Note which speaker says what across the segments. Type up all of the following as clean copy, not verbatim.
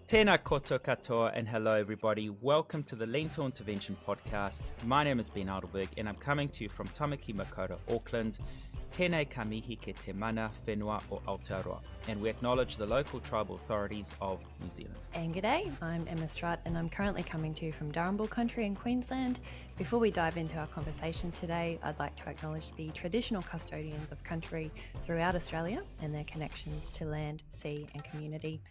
Speaker 1: Tēnā koto katoa and hello everybody. Welcome to the Lentil Intervention Podcast. My name is Ben Alderberg and I'm coming to you from Tamaki Makaurau, Auckland. Tēnei ka mihi ke te mana whenua o Aotearoa. And we acknowledge the local tribal authorities of New Zealand.
Speaker 2: And g'day, I'm Emma Strutt and I'm currently coming to you from Gathambo country in Queensland. Before we dive into our conversation today, I'd like to acknowledge the traditional custodians of country throughout Australia and their connections to land, sea and community.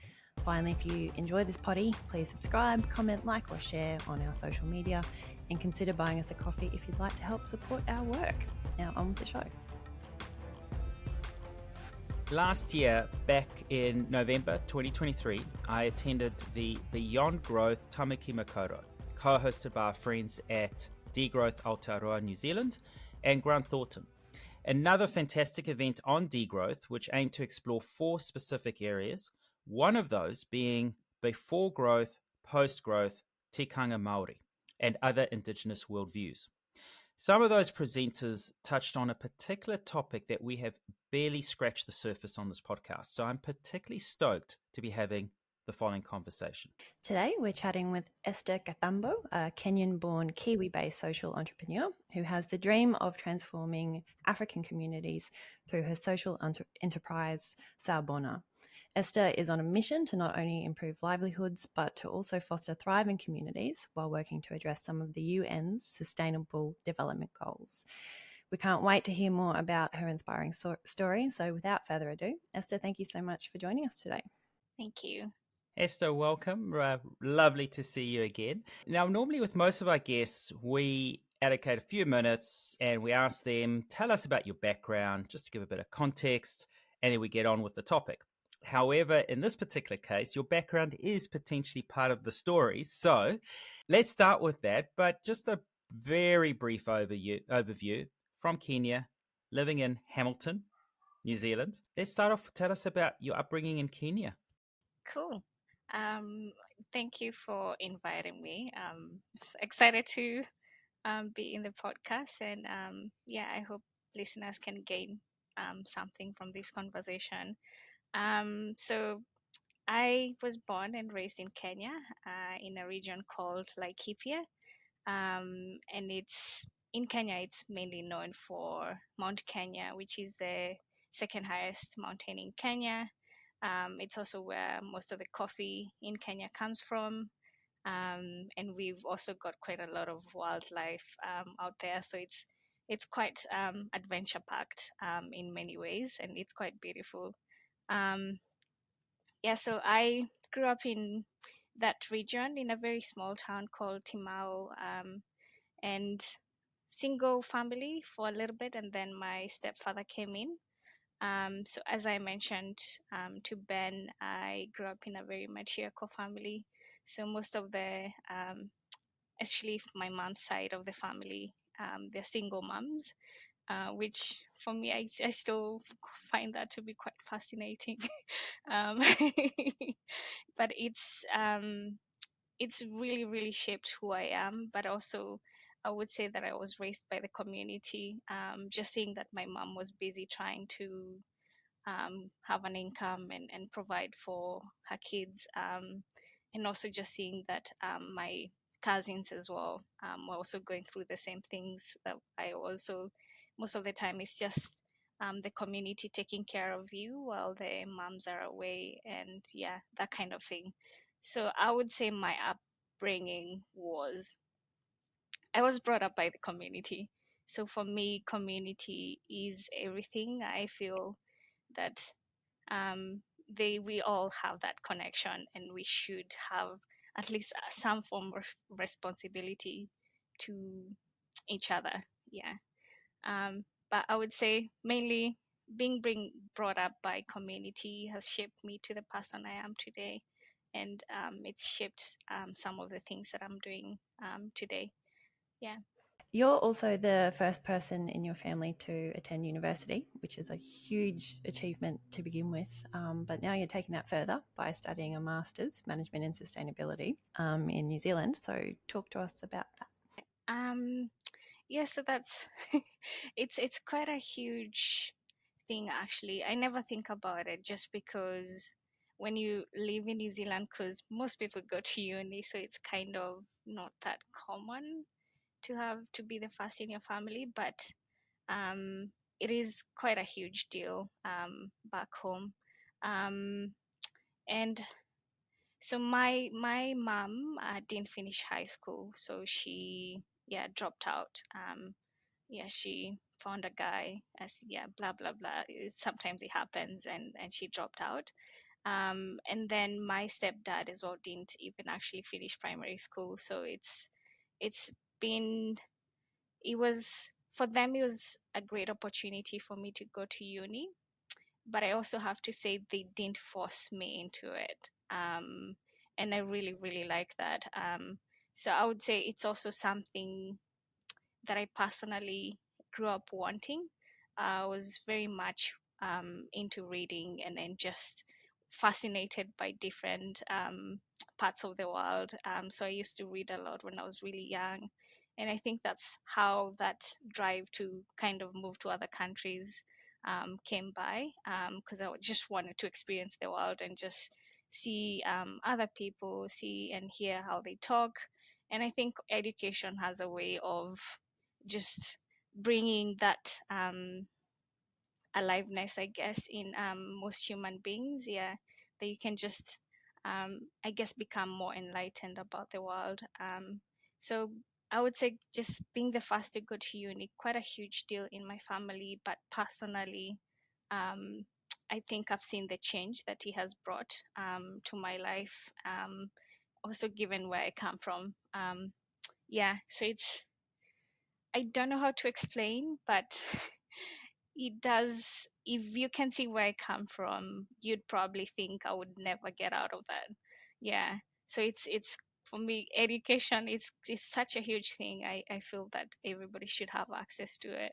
Speaker 2: Finally, if you enjoy this potty, please subscribe, comment, like or share on our social media and consider buying us a coffee if you'd like to help support our work. Now on with the show.
Speaker 1: Last year, back in November 2023, I attended the Beyond Growth Tamaki Makaurau, co-hosted by our friends at Degrowth Aotearoa New Zealand and Grant Thornton. Another fantastic event on degrowth, which aimed to explore 4 specific areas, one of those being before growth, post-growth, tikanga Māori, and other Indigenous worldviews. Some of those presenters touched on a particular topic that we have barely scratched the surface on this podcast. So I'm particularly stoked to be having the following conversation.
Speaker 2: Today, we're chatting with Esther Gathambo, a Kenyan-born Kiwi-based social entrepreneur who has the dream of transforming African communities through her social enterprise, Sawubona. Esther is on a mission to not only improve livelihoods, but to also foster thriving communities while working to address some of the UN's Sustainable Development Goals. We can't wait to hear more about her inspiring story. So without further ado, Esther, thank you so much for joining us today.
Speaker 3: Thank you.
Speaker 1: Esther, welcome. Lovely to see you again. Now, normally with most of our guests, we allocate a few minutes and we ask them, tell us about your background, just to give a bit of context, and then we get on with the topic. However, in this particular case, your background is potentially part of the story. So let's start with that, but just a very brief overview from Kenya, living in Hamilton, New Zealand. Let's start off, tell us about your upbringing in Kenya.
Speaker 3: Cool. Thank you for inviting me. Excited to be in the podcast, and I hope listeners can gain something from this conversation. So I was born and raised in Kenya, in a region called Laikipia, and it's in Kenya. It's mainly known for Mount Kenya, which is the second highest mountain in Kenya. It's also where most of the coffee in Kenya comes from. And we've also got quite a lot of wildlife out there. So it's quite adventure packed in many ways, and it's quite beautiful. So I grew up in that region in a very small town called Timao, and single family for a little bit, and then my stepfather came in. So as I mentioned to Ben, I grew up in a very matriarchal family. So most of the, especially my mom's side of the family, they're single moms, which for me, I still find that to be quite fascinating. But it's really, really shaped who I am, but also I would say that I was raised by the community. Just seeing that my mom was busy trying to have an income and provide for her kids, and also just seeing that my cousins as well were also going through the same things that I also, most of the time it's just the community taking care of you while the moms are away, and that kind of thing. So I would say my upbringing was, I was brought up by the community. So for me, community is everything. I feel that we all have that connection, and we should have at least some form of responsibility to each other. But I would say mainly being brought up by community has shaped me to the person I am today, and it's shaped some of the things that I'm doing today.
Speaker 2: You're also the first person in your family to attend university, which is a huge achievement to begin with. But now you're taking that further by studying a master's, management and sustainability, in New Zealand. So talk to us about that.
Speaker 3: So that's it's quite a huge thing, actually. I never think about it, just because when you live in New Zealand, because most people go to uni, so it's kind of not that common to have to be the first in your family, but um, it is quite a huge deal back home. Um, and so my mom didn't finish high school, so she dropped out. She found a guy, as blah blah blah. Sometimes it happens, and she dropped out. And then my stepdad as well didn't even actually finish primary school, so it's been it was for them, it was a great opportunity for me to go to uni, but I also have to say they didn't force me into it. And I really, really like that. So I would say it's also something that I personally grew up wanting. I was very much into reading and just fascinated by different parts of the world. So I used to read a lot when I was really young. And I think that's how that drive to kind of move to other countries came by, because I just wanted to experience the world and just see other people, see and hear how they talk. And I think education has a way of just bringing that aliveness, I guess, in most human beings. Yeah, that you can just, I guess, become more enlightened about the world. So I would say just being the first to go to uni, quite a huge deal in my family, but personally, I think I've seen the change that he has brought to my life. Also, given where I come from. So I don't know how to explain, but it does. If you can see where I come from, you'd probably think I would never get out of that. Yeah. So it's for me, education is such a huge thing. I feel that everybody should have access to it.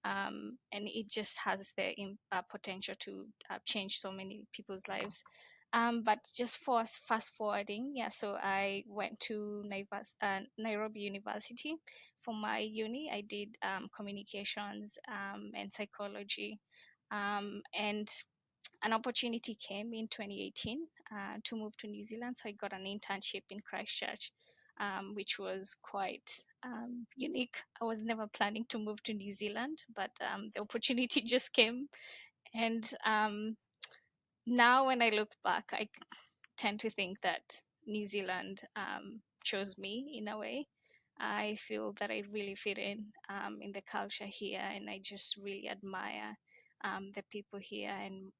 Speaker 3: And it just has the potential to change so many people's lives. But just for fast forwarding, so I went to Nairobi University for my uni. I did communications and psychology, and an opportunity came in 2018 to move to New Zealand. So I got an internship in Christchurch, which was quite unique. I was never planning to move to New Zealand, but the opportunity just came. And now when I look back, I tend to think that New Zealand chose me in a way. I feel that I really fit in the culture here, and I just really admire the people here and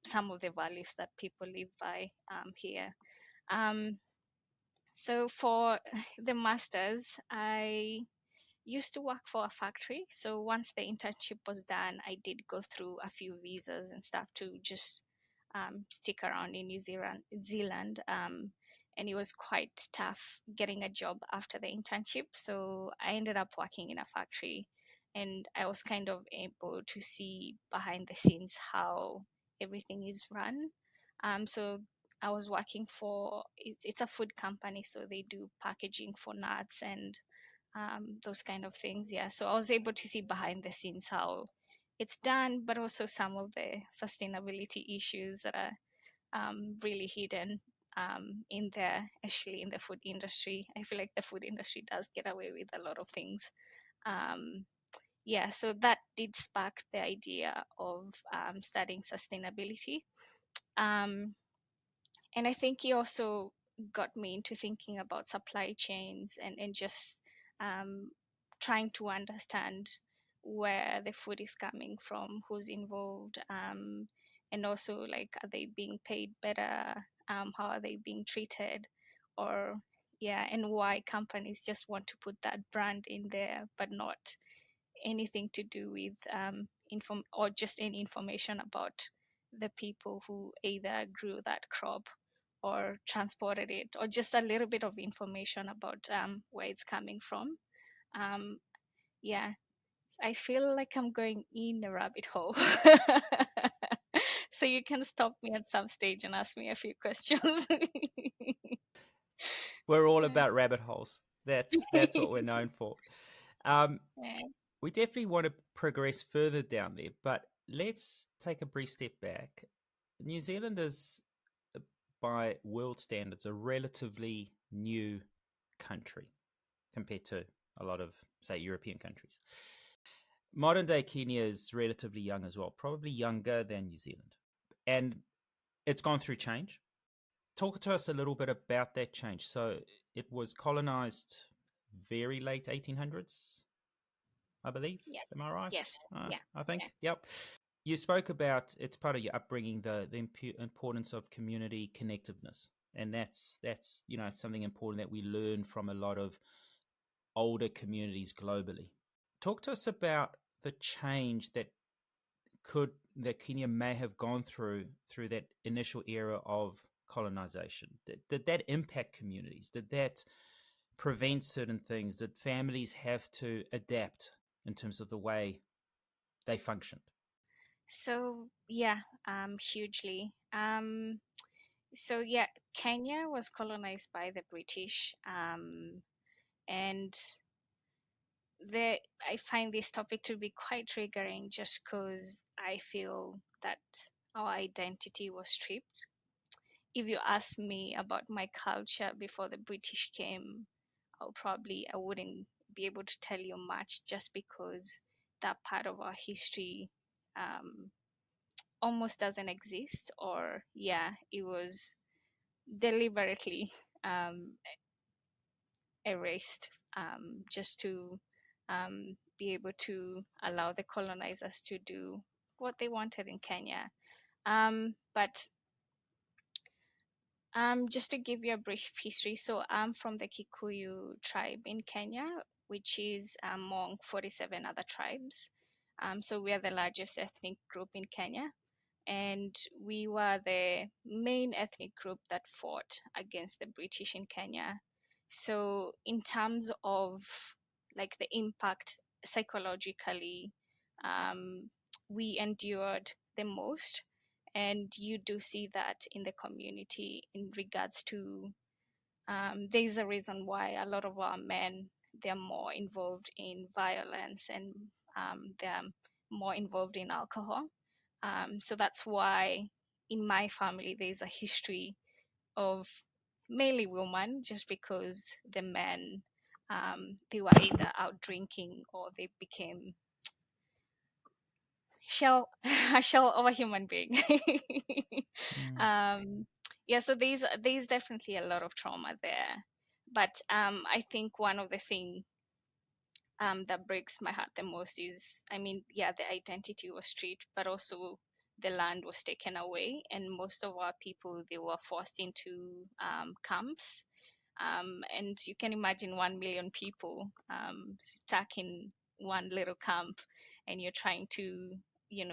Speaker 3: some of the values that people live by here. Um, so for the masters, I used to work for a factory. So once the internship was done, I did go through a few visas and stuff to just stick around in New Zealand. And it was quite tough getting a job after the internship. So I ended up working in a factory, and I was kind of able to see behind the scenes how everything is run. So I was working for it's a food company, so they do packaging for nuts and those kind of things. Yeah, so I was able to see behind the scenes how it's done, but also some of the sustainability issues that are really hidden in there, especially in the food industry. I feel like the food industry does get away with a lot of things. Um, so that did spark the idea of studying sustainability. Um, and I think he also got me into thinking about supply chains and just um, trying to understand where the food is coming from, who's involved, and also like, are they being paid better? How are they being treated? Or and why companies just want to put that brand in there, but not anything to do with or just any information about the people who either grew that crop or transported it, or just a little bit of information about where it's coming from. Um, yeah, I feel like I'm going in a rabbit hole. So you can stop me at some stage and ask me a few questions.
Speaker 1: We're all about rabbit holes. That's what we're known for. Um,
Speaker 3: Yeah.
Speaker 1: we definitely want to progress further down there, but let's take a brief step back. New Zealand is by world standards, a relatively new country compared to a lot of, say, European countries. Modern day Kenya is relatively young as well, probably younger than New Zealand. And it's gone through change. Talk to us a little bit about that change. So it was colonized very late 1800s, I believe.
Speaker 3: Yeah.
Speaker 1: Am I right?
Speaker 3: Yes. Yeah.
Speaker 1: I think.
Speaker 3: Yeah.
Speaker 1: Yep. You spoke about, it's part of your upbringing, the importance of community connectiveness. And that's something important that we learn from a lot of older communities globally. Talk to us about the change that Kenya may have gone through that initial era of colonization. Did that impact communities? Did that prevent certain things? Did families have to adapt in terms of the way they functioned?
Speaker 3: So yeah, hugely. So yeah, Kenya was colonized by the British, and I find this topic to be quite triggering, just because I feel that our identity was stripped. If you ask me about my culture before the British came, I wouldn't be able to tell you much, just because that part of our history um, almost doesn't exist, or yeah, it was deliberately um, erased, just to be able to allow the colonizers to do what they wanted in Kenya. But just to give you a brief history, so I'm from the Kikuyu tribe in Kenya, which is among 47 other tribes. So we are the largest ethnic group in Kenya, and we were the main ethnic group that fought against the British in Kenya. So in terms of like the impact psychologically, um, we endured the most, and you do see that in the community in regards to there's a reason why a lot of our men, they're more involved in violence, and they're more involved in alcohol. So that's why in my family there's a history of mainly women, just because the men, they were either out drinking or they became a shell of a human being.
Speaker 1: Mm.
Speaker 3: um, yeah, so there's definitely a lot of trauma there, but I think one of the things that breaks my heart the most is, I mean, yeah, the identity was stripped, but also the land was taken away, and most of our people, they were forced into camps. And you can imagine 1 million people stuck in one little camp, and you're trying to,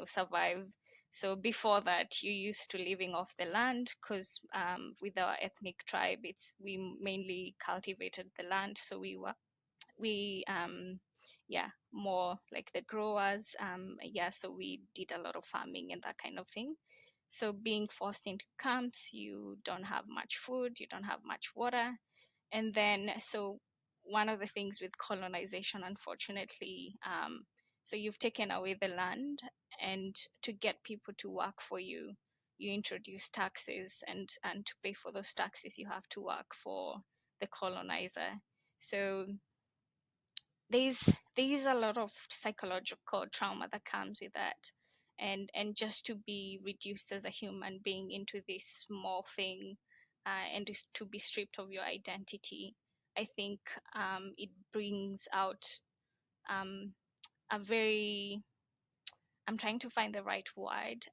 Speaker 3: survive. So before that, you used to living off the land, because with our ethnic tribe, we mainly cultivated the land, so we yeah, more like the growers. Yeah, so we did a lot of farming and that kind of thing. So being forced into camps, you don't have much food, you don't have much water. And then, so one of the things with colonization, unfortunately, so you've taken away the land, and to get people to work for you, you introduce taxes, and to pay for those taxes, you have to work for the colonizer. So there's a lot of psychological trauma that comes with that, and just to be reduced as a human being into this small thing, and just to be stripped of your identity, I think it brings out um, a very, I'm trying to find the right word,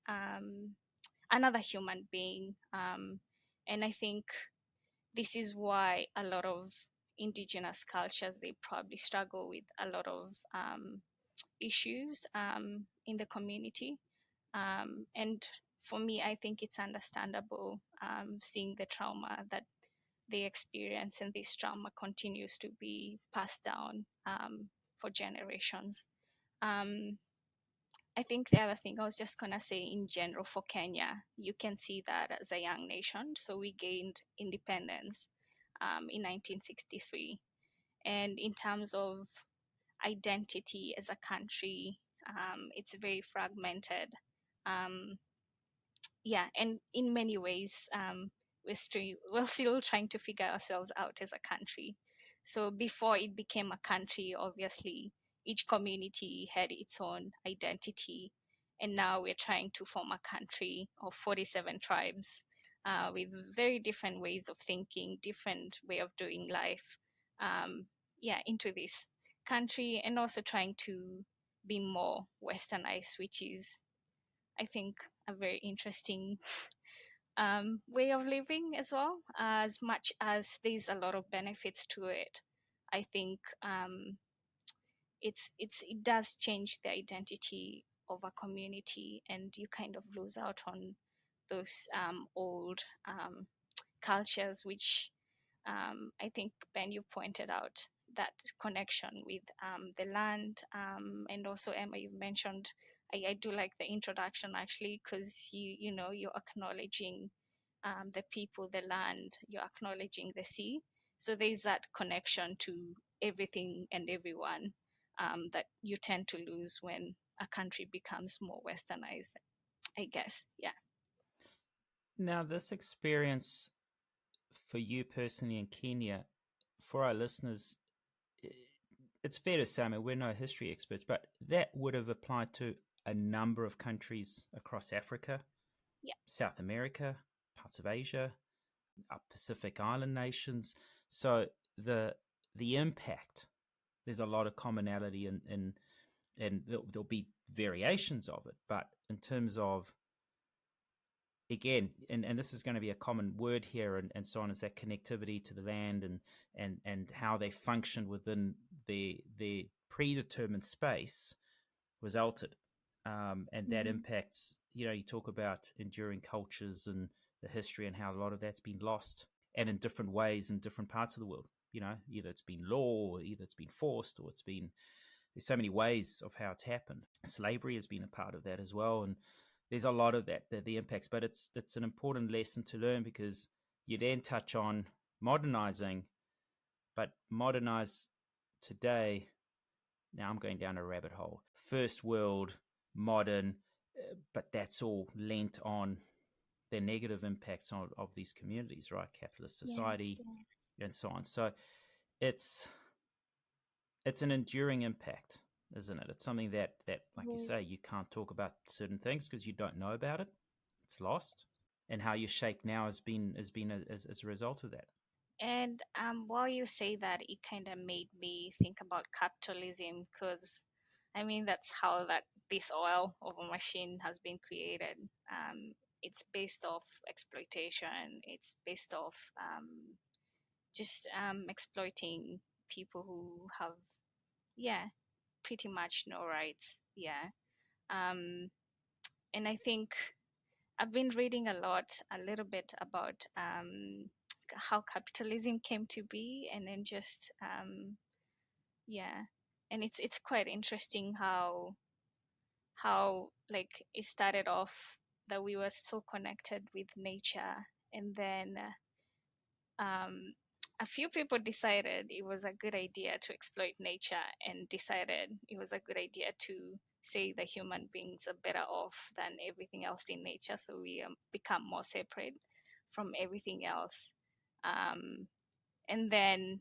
Speaker 3: another human being, and I think this is why a lot of indigenous cultures, they probably struggle with a lot of issues in the community. And for me, I think it's understandable, seeing the trauma that they experience, and this trauma continues to be passed down for generations. Um, I think the other thing I was just gonna say, in general, for Kenya, you can see that as a young nation. So we gained independence in 1963, and in terms of identity as a country, it's very fragmented. Yeah, and in many ways, we're still trying to figure ourselves out as a country. So before it became a country, obviously each community had its own identity, and now we're trying to form a country of 47 tribes, with very different ways of thinking, different way of doing life, into this country, and also trying to be more westernized, which is, I think, a very interesting way of living as well. As much as there's a lot of benefits to it, I think it does change the identity of a community, and you kind of lose out on those old cultures, which I think, Ben, you pointed out that connection with the land, and also Emma, you mentioned. I do like the introduction actually, because you're acknowledging the people, the land, you're acknowledging the sea. So there's that connection to everything and everyone that you tend to lose when a country becomes more westernized, I guess. Yeah.
Speaker 1: Now, this experience for you personally in Kenya, for our listeners, it's fair to say, I mean, we're no history experts, but that would have applied to a number of countries across Africa,
Speaker 3: Yeah.
Speaker 1: South America, parts of Asia, Pacific Island nations. So the impact, there's a lot of commonality and there'll be variations of it, but in terms of, again, and this is going to be a common word here and so on, is that connectivity to the land and how they function within the predetermined space was altered. And that impacts, you talk about enduring cultures and the history and how a lot of that's been lost, and in different ways in different parts of the world. Either it's been law, or either it's been forced, or there's so many ways of how it's happened. Slavery has been a part of that as well. And there's a lot of that, the impacts, but it's an important lesson to learn, because you then touch on modernizing, but modernize today. Now I'm going down a rabbit hole. First world, modern, but that's all lent on the negative impacts of these communities, right? Capitalist society, and so on. So it's an enduring impact, isn't it? It's something that like you say, you can't talk about certain things because you don't know about it. It's lost, and how you're shaped now has been as a result of that.
Speaker 3: And while you say that, it kind of made me think about capitalism, because I mean that's how this oil of a machine has been created. It's based off exploitation. It's based off just exploiting people who have, yeah, pretty much no rights. Yeah. And I think I've been reading a little bit about how capitalism came to be, and then just yeah, and it's quite interesting how like it started off that we were so connected with nature, and then a few people decided it was a good idea to exploit nature, and decided it was a good idea to say the human beings are better off than everything else in nature, so we become more separate from everything else. And then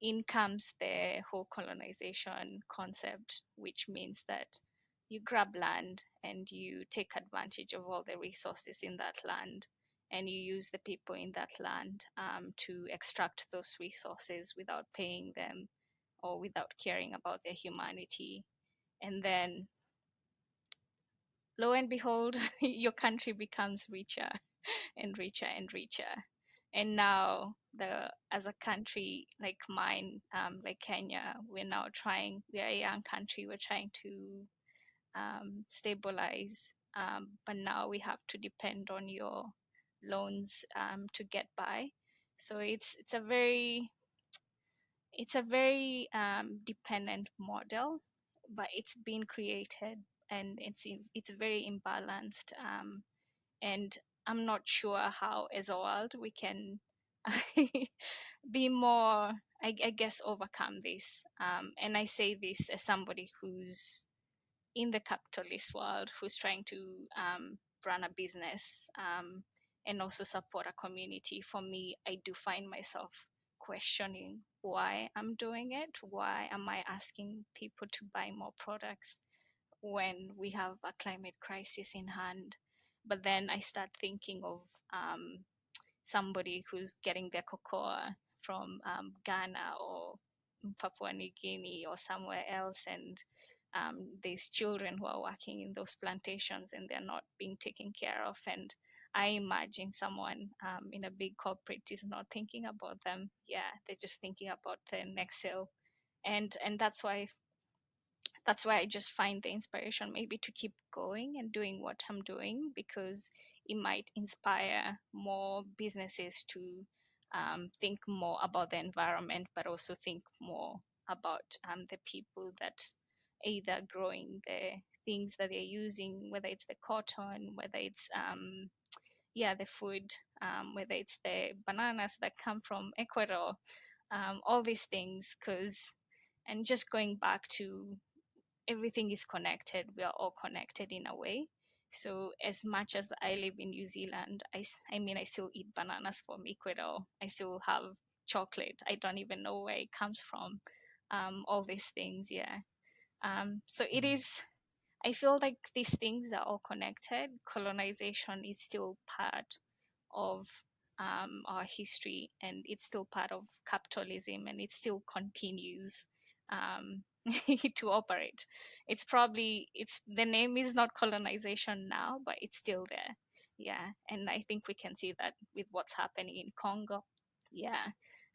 Speaker 3: in comes the whole colonization concept, which means that you grab land and you take advantage of all the resources in that land, and you use the people in that land to extract those resources without paying them or without caring about their humanity. And then, lo and behold, your country becomes richer and richer and richer. And now, as a country like mine, like Kenya, we are a young country, we're trying to stabilize, but now we have to depend on your loans to get by. So it's a very dependent model, but it's been created, and it's very imbalanced. And I'm not sure how, as a world, we can be more, I guess, overcome this. And I say this as somebody who's in the capitalist world, who's trying to run a business, and also support a community. For me, I do find myself questioning why I'm doing it. Why am I asking people to buy more products when we have a climate crisis in hand? But then I start thinking of somebody who's getting their cocoa from Ghana or Papua New Guinea or somewhere else, and there's children who are working in those plantations and they're not being taken care of. And I imagine someone in a big corporate is not thinking about them. Yeah, they're just thinking about their next sale, and that's why I just find the inspiration maybe to keep going and doing what I'm doing, because it might inspire more businesses to think more about the environment, but also think more about the people that either growing the things that they're using, whether it's the cotton, whether it's the food, whether it's the bananas that come from Ecuador, all these things. Because and just going back to everything is connected. We are all connected in a way. So as much as I live in New Zealand, I mean, I still eat bananas from Ecuador. I still have chocolate. I don't even know where it comes from. All these things, yeah. So it is. I feel like these things are all connected. Colonization is still part of our history, and it's still part of capitalism, and it still continues um, to operate. It's the name is not colonization now, but it's still there. Yeah, and I think we can see that with what's happening in Congo. Yeah,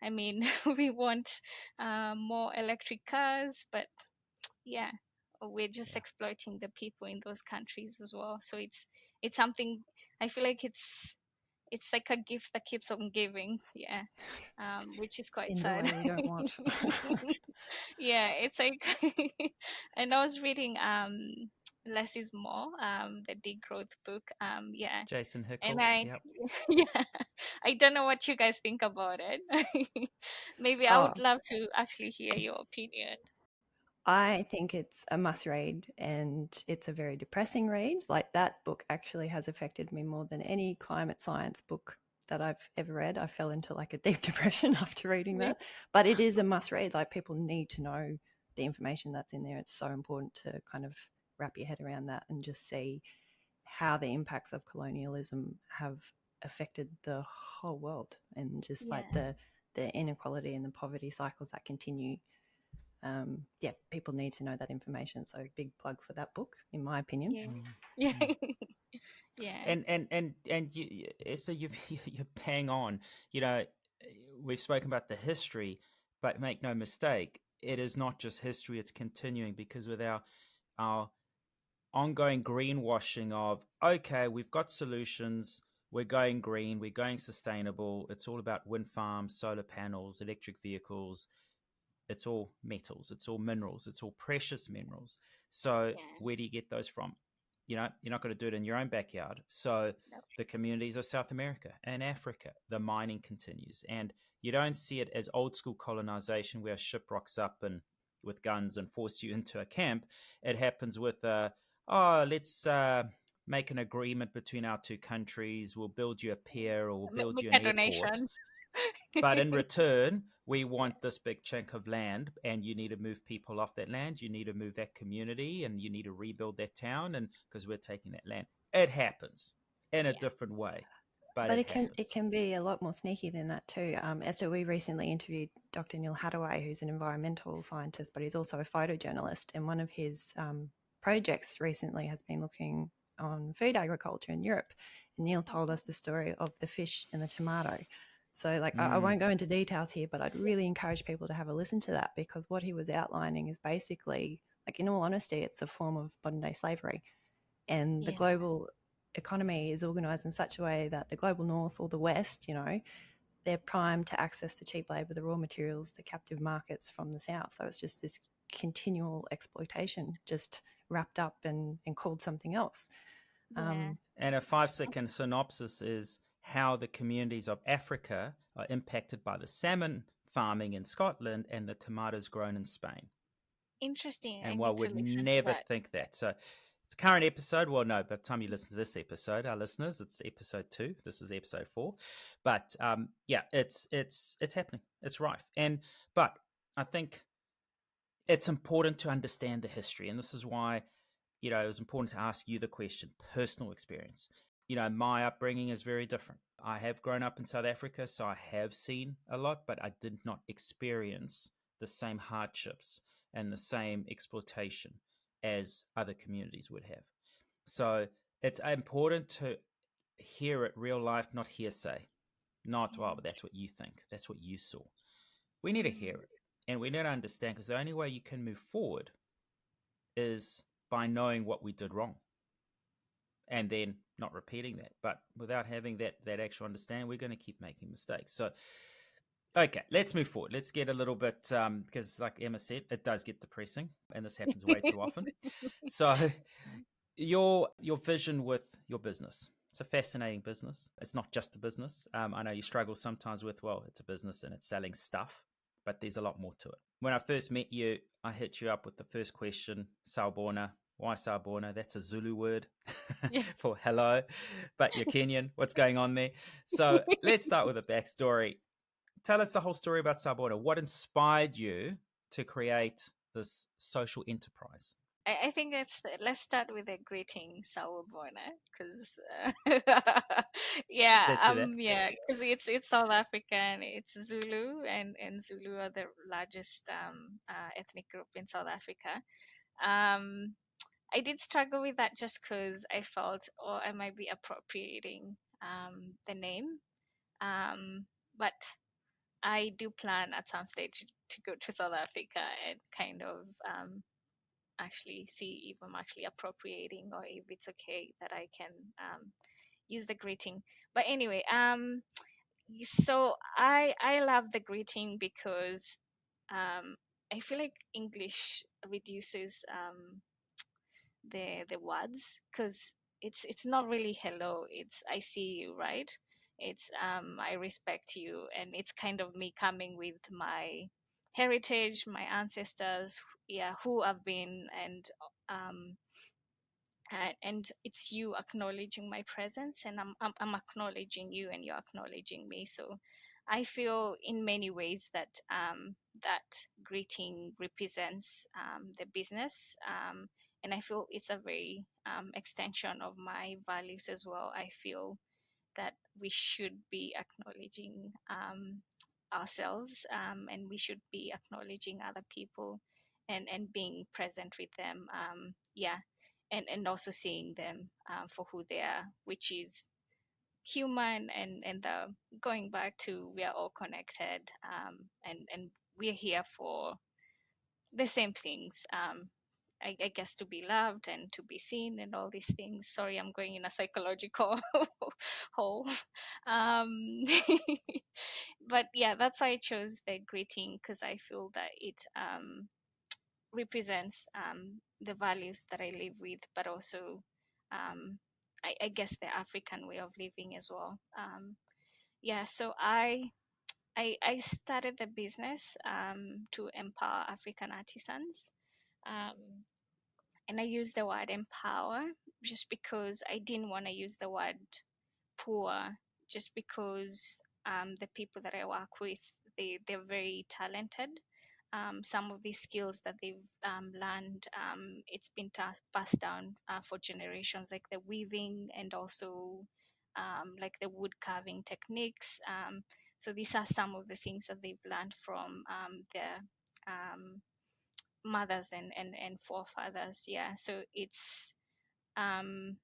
Speaker 3: I mean, we want more electric cars, but yeah, we're just
Speaker 1: Yeah.
Speaker 3: exploiting the people in those countries as well. So it's something. I feel like it's like a gift that keeps on giving. Yeah, which is quite
Speaker 2: In the
Speaker 3: sad.
Speaker 2: way we don't want.
Speaker 3: Yeah, it's like and I was reading less is more, the degrowth book. Yeah,
Speaker 1: Jason
Speaker 3: and
Speaker 1: Hickles.
Speaker 3: I
Speaker 1: Yep.
Speaker 3: yeah, I don't know what you guys think about it. Maybe I
Speaker 2: Oh,
Speaker 3: would love to actually hear your opinion.
Speaker 2: I think it's a must read, and it's a very depressing read. Like, that book actually has affected me more than any climate science book that I've ever read. I fell into like a deep depression after reading that. But it is a must read. Like, people need to know the information that's in there. It's so important to kind of wrap your head around that and just see how the impacts of colonialism have affected the whole world, and just
Speaker 3: Yeah,
Speaker 2: like the inequality and the poverty cycles that continue. People need to know that information. So big plug for that book, in my opinion.
Speaker 3: yeah,
Speaker 1: Mm.
Speaker 3: yeah,
Speaker 1: Mm.
Speaker 3: yeah,
Speaker 1: And so you're bang on. You know, we've spoken about the history, but make no mistake, it is not just history; it's continuing, because with our ongoing greenwashing of, okay, we've got solutions, we're going green, we're going sustainable. It's all about wind farms, solar panels, electric vehicles. It's all metals, it's all minerals, it's all precious minerals. So
Speaker 3: yeah.
Speaker 1: where do you get those from? You're not going to do it in your own backyard. So
Speaker 3: No.
Speaker 1: the communities of South America and Africa, the mining continues. And you don't see it as old school colonization where a ship rocks up and with guns and force you into a camp. It happens with, let's make an agreement between our two countries. We'll build you a pier or we'll build
Speaker 3: Make
Speaker 1: you an
Speaker 3: a
Speaker 1: airport.
Speaker 3: donation.
Speaker 1: But in return, we
Speaker 3: Yeah,
Speaker 1: want this big chunk of land, and you need to move people off that land. You need to move that community, and you need to rebuild that town, and because we're taking that land. It happens in a
Speaker 3: yeah,
Speaker 1: different way, but
Speaker 2: But
Speaker 1: it
Speaker 2: it
Speaker 1: happens.
Speaker 2: can be a lot more sneaky than that too. Esther, we recently interviewed Dr. Neil Hadaway, who's an environmental scientist, but he's also a photojournalist. And one of his projects recently has been looking on food agriculture in Europe. And Neil told us the story of the fish and the tomato. So, like, I
Speaker 1: Mm,
Speaker 2: won't go into details here, but I'd really encourage people to have a listen to that, because what he was outlining is basically, like, in all honesty, it's a form of modern day slavery. And the
Speaker 3: yeah,
Speaker 2: global economy is organized in such a way that the global north or the west, they're primed to access the cheap labor, the raw materials, the captive markets from the south. So it's just this continual exploitation, just wrapped up and called something else.
Speaker 3: yeah.
Speaker 1: and a 5-second synopsis is how the communities of Africa are impacted by the salmon farming in Scotland and the tomatoes grown in Spain.
Speaker 3: Interesting. I
Speaker 1: And
Speaker 3: need
Speaker 1: one
Speaker 3: to
Speaker 1: would
Speaker 3: listen to
Speaker 1: never
Speaker 3: that.
Speaker 1: think that. So It's a current episode. Well, no, by the time you listen to this episode, our listeners, it's episode 2. This is episode 4. But yeah, it's happening. It's rife. But I think it's important to understand the history, and this is why it was important to ask you the question: personal experience. My upbringing is very different. I have grown up in South Africa, so I have seen a lot, but I did not experience the same hardships and the same exploitation as other communities would have. So it's important to hear it real life, not hearsay. Not, well, but that's what you think. That's what you saw. We need to hear it. And we need to understand, because the only way you can move forward is by knowing what we did wrong and then not repeating that. But without having that actual understanding, we're going to keep making mistakes. So, okay, let's move forward. Let's get a little bit, because like Emma said, it does get depressing, and this happens way too often. So your vision with your business. It's a fascinating business. It's not just a business. I know you struggle sometimes with, well, it's a business and it's selling stuff, but there's a lot more to it. When I first met you, I hit you up with the first question, Sawubona. Why Sawubona? That's a Zulu word for hello, but you're Kenyan. What's going on there? So let's start with a backstory. Tell us the whole story about Sawubona. What inspired you to create this social enterprise?
Speaker 3: I think let's start with a greeting, Sawubona, because
Speaker 1: Let's do that.
Speaker 3: because it's South African, it's Zulu, and Zulu are the largest ethnic group in South Africa. Um, I did struggle with that just because I felt, oh, I might be appropriating the name, but I do plan at some stage to go to South Africa and kind of actually see if I'm actually appropriating or if it's okay that I can use the greeting. But anyway, so I love the greeting because I feel like English reduces the words, because it's not really hello, it's I see you, right? It's I respect you, and it's kind of me coming with my heritage, my ancestors, yeah, who I've been, um and it's you acknowledging my presence, and I'm acknowledging you and you're acknowledging me. So I feel in many ways that that greeting represents the business, and I feel it's a very extension of my values as well. I feel that we should be acknowledging ourselves, and we should be acknowledging other people, and being present with them, yeah, and also seeing them for who they are, which is human, and going back to we are all connected, and we're here for the same things, I guess, to be loved and to be seen and all these things. Sorry, I'm going in a psychological hole. Um, but yeah, that's why I chose the greeting, because I feel that it represents the values that I live with, but also I guess the African way of living as well. Yeah, so I started the business to empower African artisans. Um, and I use the word empower just because I didn't want to use the word poor, just because the people that I work with, they're very talented. Some of these skills that they've learned, it's been passed down for generations, like the weaving, and also like the wood carving techniques. So these are some of the things that they've learned from their mothers and forefathers. Yeah, so um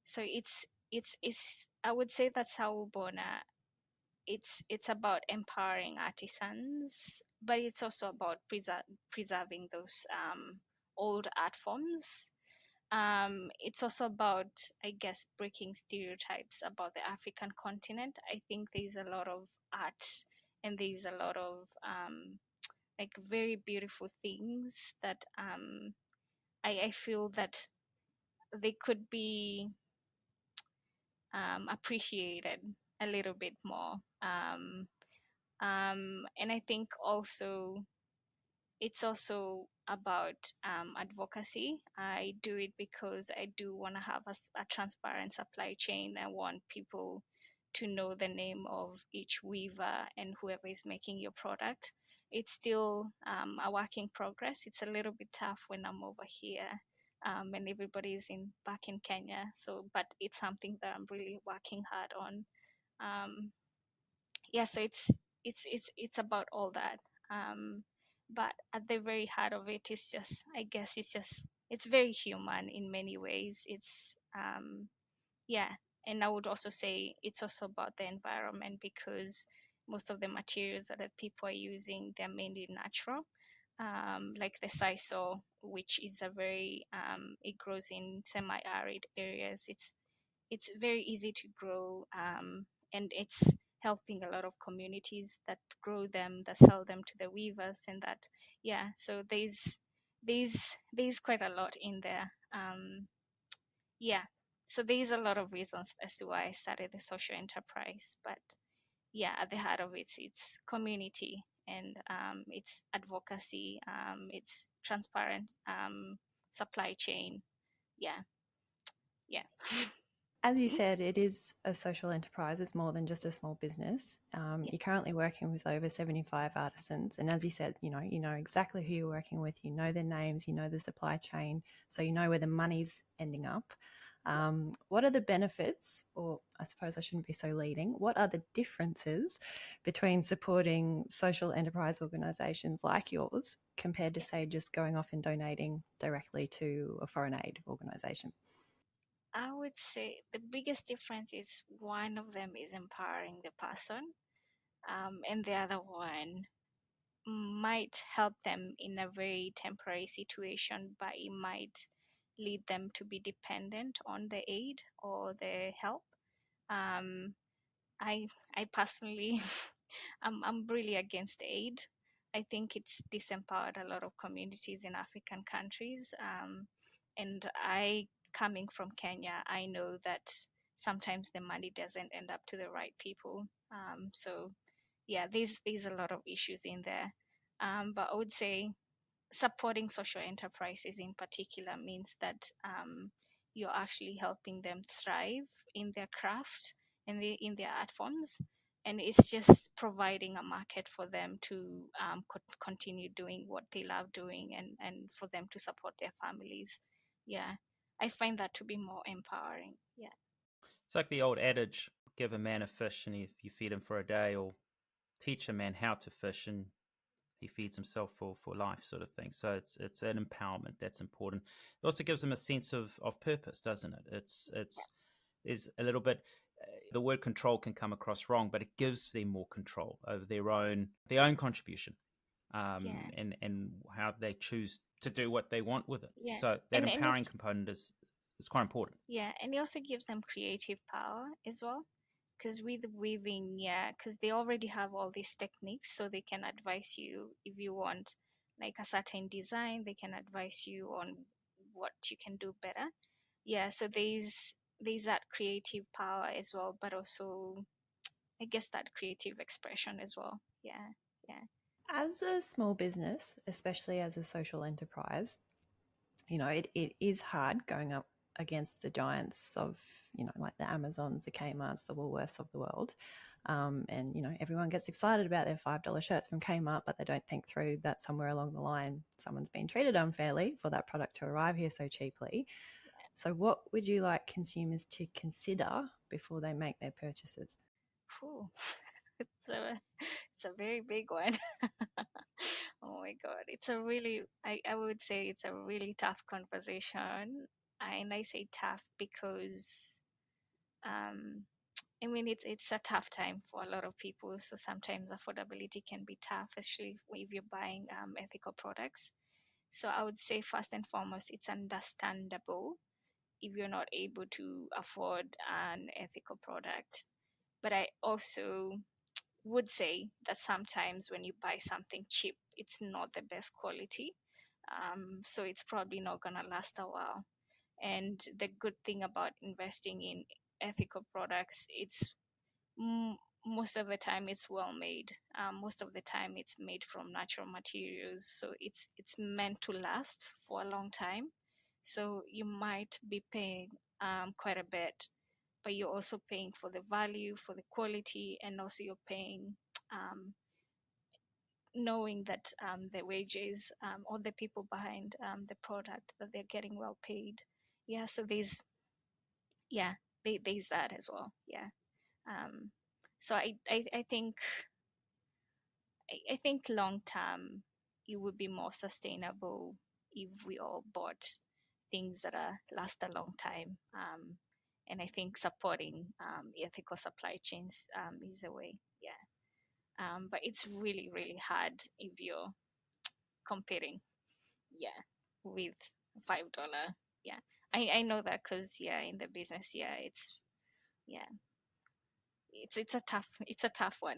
Speaker 3: it's I would say that's how Bona, it's about empowering artisans, but it's also about preserving those old art forms. It's also about, I guess, breaking stereotypes about the African continent. I think there's a lot of art, and there's a lot of like very beautiful things that I feel that they could be appreciated a little bit more. And I think also it's also about advocacy. I do it because I do want to have a transparent supply chain. I want people to know the name of each weaver and whoever is making your product. It's still a work in progress. It's a little bit tough when I'm over here, and everybody's back in Kenya. So, but it's something that I'm really working hard on. Um, yeah, so it's about all that. But at the very heart of it is just, I guess it's just, it's very human in many ways. It's yeah. And I would also say it's also about the environment, because most of the materials that people are using, they're mainly natural, like the sisal, which is a very it grows in semi-arid areas. It's very easy to grow, and it's helping a lot of communities that grow them, that sell them to the weavers, and that, yeah. So there's quite a lot in there. Yeah, so there's a lot of reasons as to why I started the social enterprise. But yeah, at the heart of it, it's community, and it's advocacy, it's transparent supply chain. Yeah, yeah.
Speaker 2: As you said, it is a social enterprise. It's more than just a small business.
Speaker 3: Yeah,
Speaker 2: You're currently working with over 75 artisans. And as you said, you know exactly who you're working with. You know their names, you know the supply chain, so you know where the money's ending up. What are the benefits, or I suppose I shouldn't be so leading, what are the differences between supporting social enterprise organisations like yours compared to,
Speaker 3: yeah.
Speaker 2: say, just going off and donating directly to a foreign aid organisation?
Speaker 3: I would say the biggest difference is one of them is empowering the person, and the other one might help them in a very temporary situation, but it might lead them to be dependent on the aid or the help. Um, I I personally I'm really against aid. I think it's disempowered a lot of communities in African countries. And I, coming from Kenya, I know that sometimes the money doesn't end up to the right people. So yeah, there's a lot of issues in there. But I would say supporting social enterprises in particular means that you're actually helping them thrive in their craft and in their art forms, and it's just providing a market for them to continue doing what they love doing, and for them to support their families. Yeah, I find that to be more empowering. Yeah.
Speaker 1: It's like the old adage: give a man a fish and you feed him for a day, or teach a man how to fish and he feeds himself for life, sort of thing. So it's an empowerment that's important. It also gives them a sense of purpose, doesn't it? It's is a little bit, the word control can come across wrong, but it gives them more control over their own contribution,
Speaker 3: Yeah,
Speaker 1: and how they choose to do what they want with it.
Speaker 3: yeah.
Speaker 1: So that
Speaker 3: And
Speaker 1: empowering
Speaker 3: it's,
Speaker 1: component is quite important.
Speaker 3: yeah, and it also gives them creative power as well. Because with weaving, yeah, because they already have all these techniques, so they can advise you if you want like a certain design. They can advise you on what you can do better. Yeah, so there's that creative power as well, but also I guess that creative expression as well. Yeah, yeah,
Speaker 2: As a small business, especially as a social enterprise, it is hard going up against the giants of, like the Amazons, the Kmarts, the Woolworths of the world. And, everyone gets excited about their $5 shirts from Kmart, but they don't think through that somewhere along the line, someone's been treated unfairly for that product to arrive here so cheaply. So, what would you like consumers to consider before they make their purchases?
Speaker 3: Whew. it's a it's a very big one. Oh my God. It's a really, I would say it's a really tough conversation. And I say tough because, um, I mean, it's a tough time for a lot of people. So sometimes affordability can be tough, especially if you're buying ethical products. So I would say first and foremost, it's understandable if you're not able to afford an ethical product. But I also would say that sometimes when you buy something cheap, it's not the best quality. So it's probably not going to last a while. And the good thing about investing in ethical products, it's most of the time it's well made. Most of the time it's made from natural materials, so it's meant to last for a long time. So you might be paying quite a bit, but you're also paying for the value, for the quality, and also you're paying um, knowing that the wages or the people behind the product, that they're getting well paid. Yeah, so yeah, there's that as well. Yeah. Um, so I think I think long term it would be more sustainable if we all bought things that are last a long time. And I think supporting ethical supply chains is a way. Yeah. But it's really, really hard if you're competing, yeah, with $5. Yeah. I know that because, yeah, in the business, yeah, yeah, it's a tough one.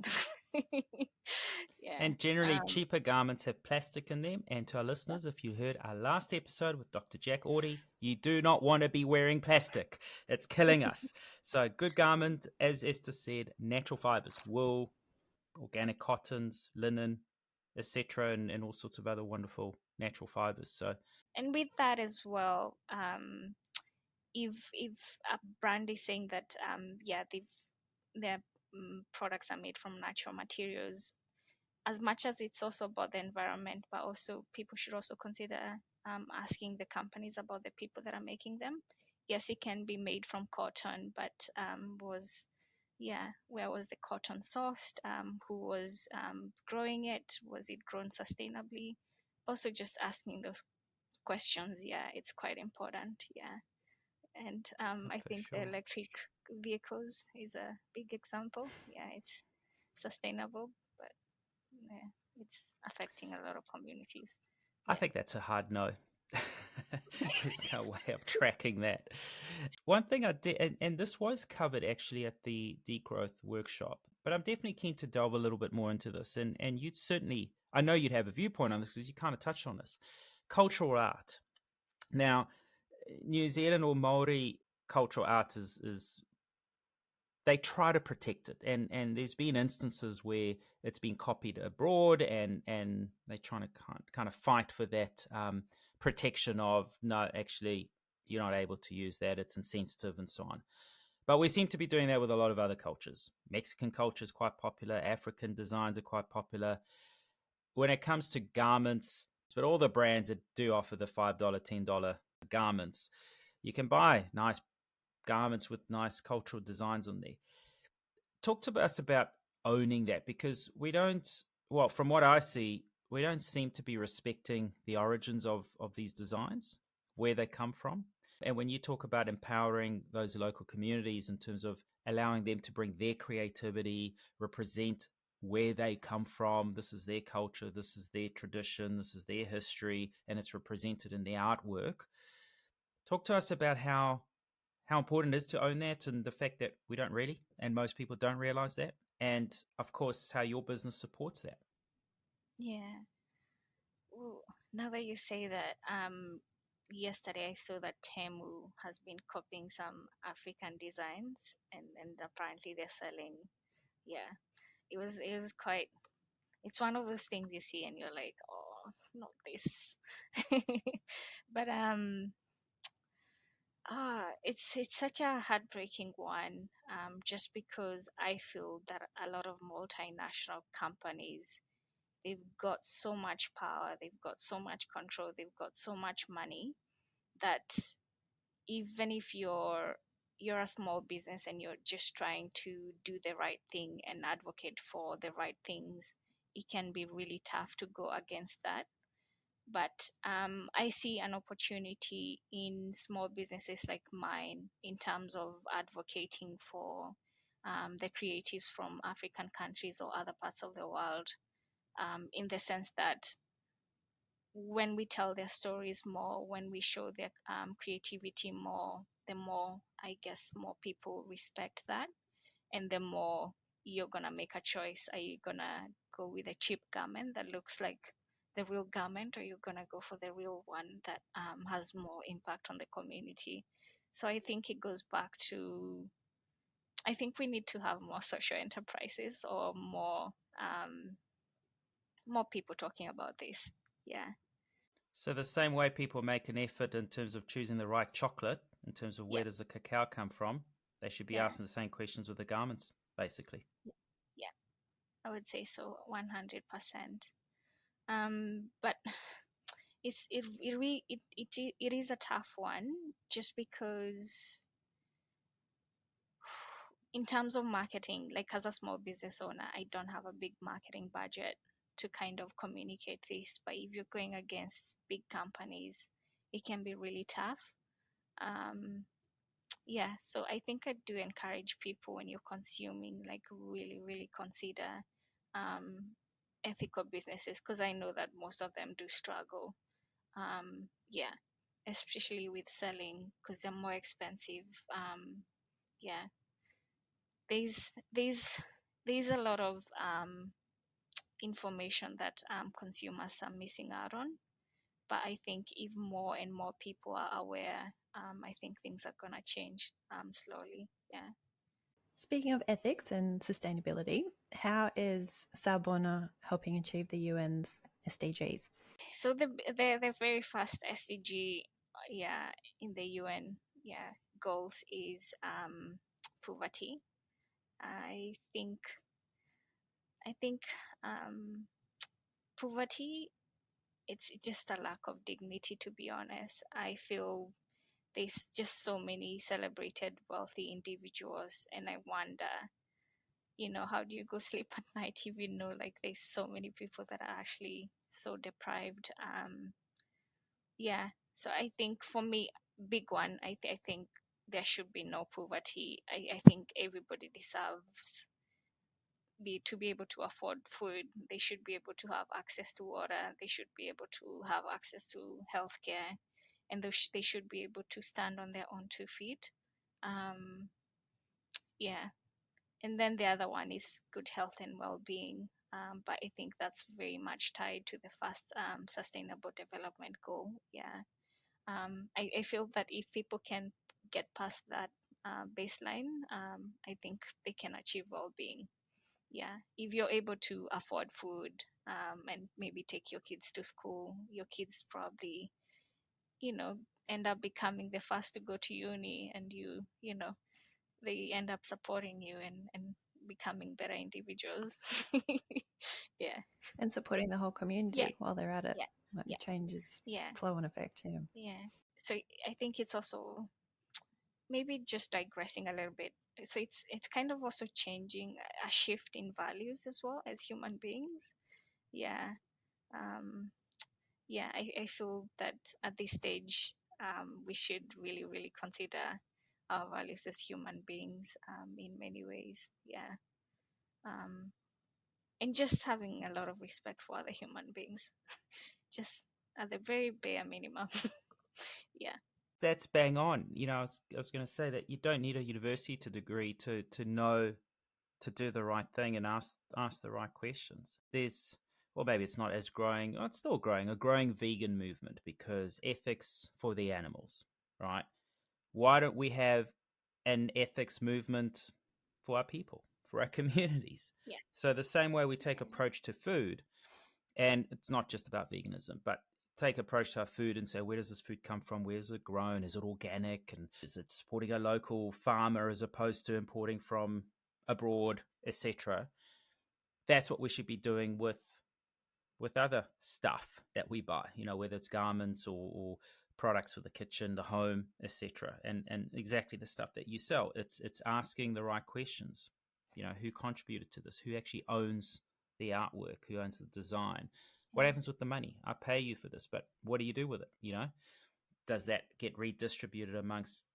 Speaker 3: Yeah.
Speaker 1: And generally, cheaper garments have plastic in them. And to our
Speaker 3: Yeah.
Speaker 1: listeners, if you heard our last episode with Dr. Jack Audie, you do not want to be wearing plastic. It's killing us. So good garment, as Esther said, natural fibers, wool, organic cottons, linen, etc., and all sorts of other wonderful natural fibers. So
Speaker 3: And with that as well, if a brand is saying that yeah, their products are made from natural materials, as much as it's also about the environment, but also people should also consider asking the companies about the people that are making them. Yes, it can be made from cotton, but where was the cotton sourced? Who was growing it? Was it grown sustainably? Also, just asking those questions, yeah, it's quite important. Yeah. And I
Speaker 1: for
Speaker 3: think the
Speaker 1: sure.
Speaker 3: electric vehicles is a big example. Yeah, it's sustainable, but yeah, it's affecting a lot of communities.
Speaker 1: I
Speaker 3: Yeah.
Speaker 1: think that's a hard no. There's no way of tracking that. One thing I did, and this was covered actually at the degrowth workshop, but I'm definitely keen to delve a little bit more into this. And you'd certainly, I know you'd have a viewpoint on this because you kind of touched on this. Cultural art. Now, New Zealand or Maori cultural art is they try to protect it, and there's been instances where it's been copied abroad, and they're trying to kind of fight for that protection of, no, actually you're not able to use that, it's insensitive and so on. But we seem to be doing that with a lot of other cultures. Mexican culture is quite popular, African designs are quite popular when it comes to garments. But all the brands that do offer the $5 $10 garments, you can buy nice garments with nice cultural designs on there. Talk to us about owning that, because we don't, well, from what I see, we don't seem to be respecting the origins of these designs, where they come from. And when you talk about empowering those local communities in terms of allowing them to bring their creativity, represent where they come from, this is their culture, this is their tradition, this is their history, and it's represented in their artwork. Talk to us about how important it is to own that, and the fact that we don't really, and most people don't realize that. And of course, how your business supports that.
Speaker 3: Yeah. Well, now that you say that, yesterday I saw that Temu has been copying some African designs, and apparently they're selling. Yeah, it was quite. It's one of those things you see and you're like, oh, not this. But it's such a heartbreaking one, just because I feel that a lot of multinational companies, they've got so much power, they've got so much control, they've got so much money that even if you're a small business and you're just trying to do the right thing and advocate for the right things, it can be really tough to go against that. But I see an opportunity in small businesses like mine in terms of advocating for the creatives from African countries or other parts of the world, in the sense that when we tell their stories more, when we show their creativity more, the more, I guess, more people respect that, and the more you're gonna make a choice. Are you gonna go with a cheap garment that looks like the real garment, or you're gonna go for the real one that has more impact on the community? So I think it goes back to I think we need to have more social enterprises or more people talking about this. Yeah.
Speaker 1: So the same way people make an effort in terms of choosing the right chocolate, in terms of
Speaker 3: Yeah.
Speaker 1: where does the cacao come from, they should be
Speaker 3: Yeah.
Speaker 1: asking the same questions with the garments, basically.
Speaker 3: Yeah. I would say so, 100%. But it is a tough one, just because in terms of marketing, like as a small business owner, I don't have a big marketing budget to kind of communicate this. But if you're going against big companies, it can be really tough. Um, yeah, so I think I do encourage people, when you're consuming, like really, really consider ethical businesses, because I know that most of them do struggle. Yeah, especially with selling, because they're more expensive. Yeah, there's a lot of information that consumers are missing out on. But I think if more and more people are aware, I think things are gonna change slowly. Yeah.
Speaker 2: Speaking of ethics and sustainability, how is Sawubona helping achieve the UN's SDGs?
Speaker 3: So the very first SDG, yeah, in the UN, yeah, goals is poverty. I think I think um, poverty, it's just a lack of dignity, to be honest. I feel there's just so many celebrated wealthy individuals, and I wonder, how do you go sleep at night if you know, like, there's so many people that are actually so deprived. Yeah, so I think for me, big one, I think there should be no poverty. I think everybody deserves to be able to afford food. They should be able to have access to water. They should be able to have access to healthcare, and they should be able to stand on their own 2 feet. Um, yeah, and then the other one is good health and well-being. But I think that's very much tied to the first sustainable development goal. Yeah. I feel that if people can get past that baseline, I think they can achieve well-being. Yeah, if you're able to afford food, and maybe take your kids to school, your kids probably, you know, end up becoming the first to go to uni, and they end up supporting you and becoming better individuals. Yeah.
Speaker 2: And supporting the whole
Speaker 3: Yeah.
Speaker 2: community while they're at it.
Speaker 3: Yeah.
Speaker 2: Like the
Speaker 3: Yeah.
Speaker 2: changes,
Speaker 3: Yeah.
Speaker 2: flow and effect. Yeah.
Speaker 3: Yeah. So I think it's also, maybe just digressing a little bit. So it's kind of also changing, a shift in values as well as human beings. Yeah. Um, yeah, I feel that at this stage, we should really, really consider our values as human beings, in many ways. Yeah. Um, and just having a lot of respect for other human beings, just at the very bare minimum. Yeah.
Speaker 1: That's bang on. I was going to say that you don't need a university degree to know to do the right thing and ask the right questions. Well, maybe it's not as growing. Oh, it's still growing, a growing vegan movement because ethics for the animals, right? Why don't we have an ethics movement for our people, for our communities?
Speaker 3: Yeah.
Speaker 1: So the same way we take approach to food, and it's not just about veganism, but take approach to our food and say, where does this food come from? Where's it grown? Is it organic? And is it supporting a local farmer as opposed to importing from abroad, etc.? That's what we should be doing with other stuff that we buy, whether it's garments or products for the kitchen, the home, etc. And exactly the stuff that you sell. It's asking the right questions. Who contributed to this? Who actually owns the artwork? Who owns the design? What happens with the money? I pay you for this, but what do you do with it? Does that get redistributed amongst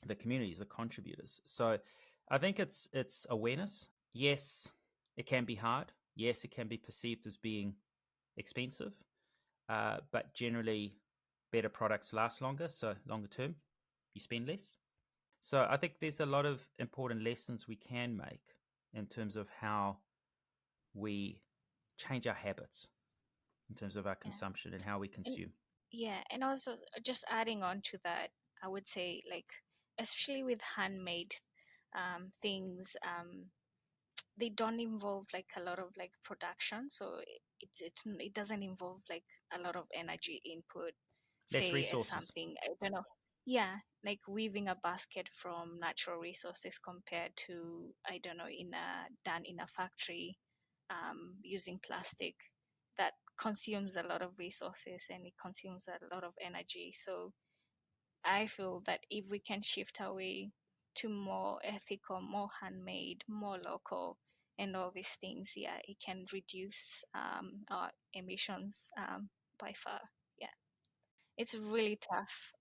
Speaker 1: the communities, the contributors? So I think it's awareness. Yes, it can be hard. Yes, it can be perceived as being expensive, but generally better products last longer. So longer term, you spend less. So I think there's a lot of important lessons we can make in terms of how we change our habits in terms of our
Speaker 3: Yeah.
Speaker 1: consumption and how we
Speaker 3: And
Speaker 1: consume.
Speaker 3: yeah, and also just adding on to that, I would say, like, especially with handmade things. They don't involve like a lot of like production, so it doesn't involve like a lot of energy input,
Speaker 1: Less
Speaker 3: say as
Speaker 1: resources.
Speaker 3: something, I don't know, yeah, like weaving a basket from natural resources compared to, I don't know, done in a factory, using plastic that consumes a lot of resources and it consumes a lot of energy. So I feel that if we can shift away to more ethical, more handmade, more local, and all these things, yeah, it can reduce our emissions by far. Yeah, it's really tough.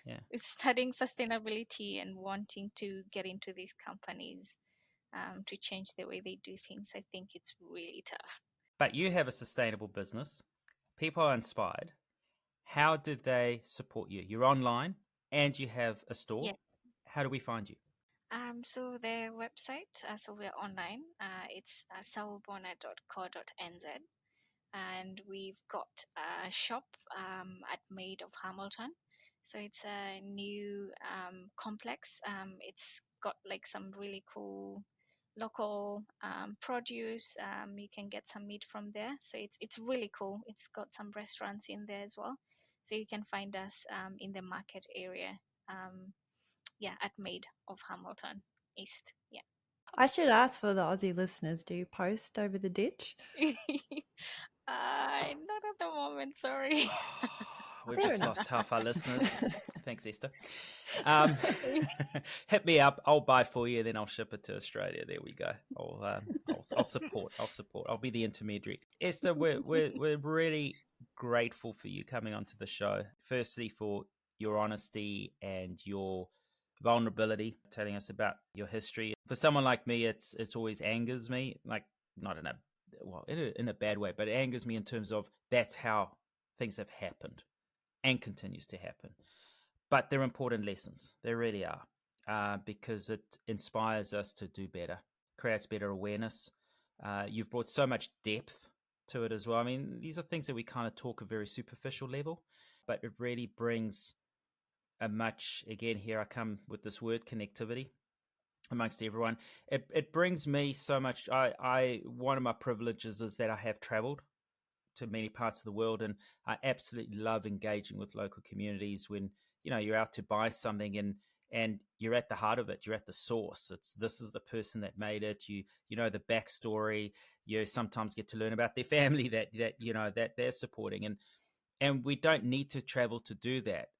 Speaker 1: Yeah.
Speaker 3: It's studying sustainability and wanting to get into these companies to change the way they do things. I think it's really tough.
Speaker 1: But you have a sustainable business. People are inspired. How did they support you? You're online and you have a store.
Speaker 3: Yeah.
Speaker 1: How do we find you?
Speaker 3: So the website, so we're online. It's sawubona.co.nz, and we've got a shop at Maid of Hamilton. So it's a new complex. It's got like some really cool local produce. You can get some meat from there. So it's really cool. It's got some restaurants in there as well. So you can find us in the market area. Yeah, at Maid of Hamilton East. Yeah.
Speaker 2: I should ask for the Aussie listeners, do you post over the ditch?
Speaker 3: Not at the moment, sorry.
Speaker 1: We've
Speaker 2: Fair
Speaker 1: just
Speaker 2: enough.
Speaker 1: lost half our listeners. Thanks, Esther. Um, hit me up. I'll buy for you, then I'll ship it to Australia. There we go. I'll support. I'll support. I'll be the intermediary. Esther, we're really grateful for you coming onto the show. Firstly, for your honesty and your vulnerability, telling us about your history. For someone like me, it's always angers me, like not in a bad way, but it angers me in terms of that's how things have happened and continues to happen. But they're important lessons. They really are, because it inspires us to do better, creates better awareness. You've brought so much depth to it as well. I mean, these are things that we kind of talk a very superficial level, but it really brings a much, again, here I come with this word, connectivity amongst everyone. It brings me so much. One of my privileges is that I have traveled to many parts of the world, and I absolutely love engaging with local communities when you're out to buy something and you're at the heart of it. You're at the source. This is the person that made it. You know the backstory. You sometimes get to learn about their family that they're supporting, and we don't need to travel to do that.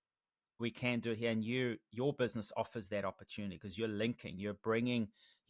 Speaker 1: We can do it here, and your business offers that opportunity because you're linking, you're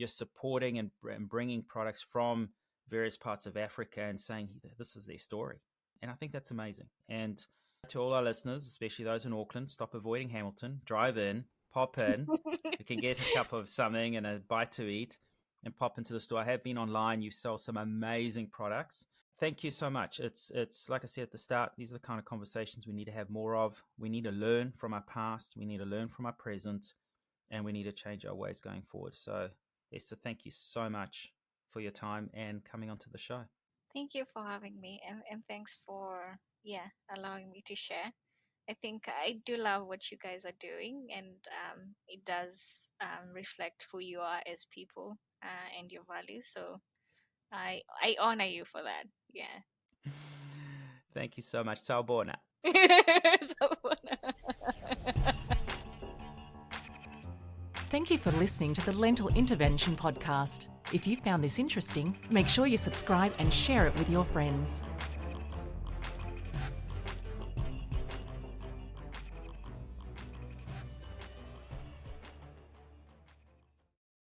Speaker 1: supporting and bringing products from various parts of Africa and saying this is their story. And I think that's amazing. And to all our listeners, especially those in Auckland, stop avoiding Hamilton, drive in, pop in. You can get a cup of something and a bite to eat and pop into the store. I have been online. You sell some amazing products. Thank you so much. It's like I said at the start, these are the kind of conversations we need to have more of. We need to learn from our past. We need to learn from our present, and we need to change our ways going forward. So, Esther, thank you so much for your time and coming onto the show.
Speaker 3: Thank you for having me, and thanks for allowing me to share. I think I do love what you guys are doing, and it does reflect who you are as people and your values. So I honor you for that. Yeah.
Speaker 1: Thank you so much. Sawubona.
Speaker 4: Thank you for listening to the Lentil Intervention podcast. If you found this interesting, make sure you subscribe and share it with your friends.